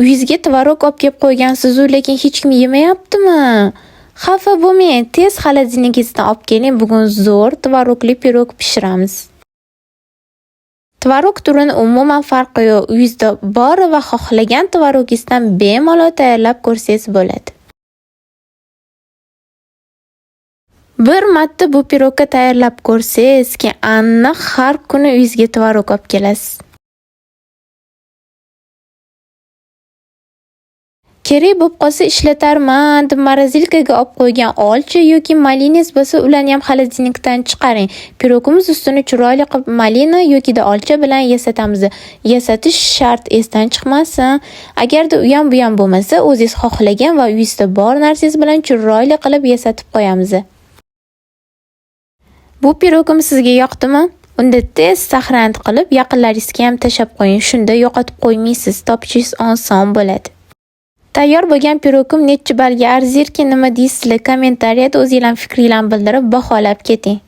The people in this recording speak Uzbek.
Uyingizga tvorog olib kelib qo'ygansiz-ku, lekin hech kim yemayaptimi? Xafa bo'lmang, tez xolodilnikingizdan olib keling, bugun zo'r tvorogli pirog pishiramiz. Tvorog turini umuman farqi yo'q. Uyingizda bor va xohlagan tvorogingizdan bemalol tayyorlab ko'rsangiz bo'ladi. Bir marta bu pirogni tayyorlab ko'rsangiz, keyin aniq har kuni uyingizga tvorog olib kelasiz. Kerak bo'lib qolsa ishlatarman deb morosilkaga olib qo'ygan olcha yoki malinez bo'lsa, ularni ham xolodilnikdan chiqaring. Pirogimiz ustini chiroyli qilib malina yoki olcha bilan yasatamiz. Yasatish shart, esdan chiqmasin. Agarda u ham bu ham bo'lmasa, o'zingiz xohlagan va uyingizda bor narsangiz bilan chiroyli qilib yasatib qo'yamiz. Bu pirogim sizga yoqdimi? Unda tez sahranat qilib yaqinlaringizga ham tashab qo'ying. Shunda yo'qotib qo'ymaysiz, topishingiz oson bo'ladi. Tayyor bo'lgan pirogim necha balga arzirki, nima deysizlar? Kommentariyada o'zingizlarning fikringizni bildirib baholab keting.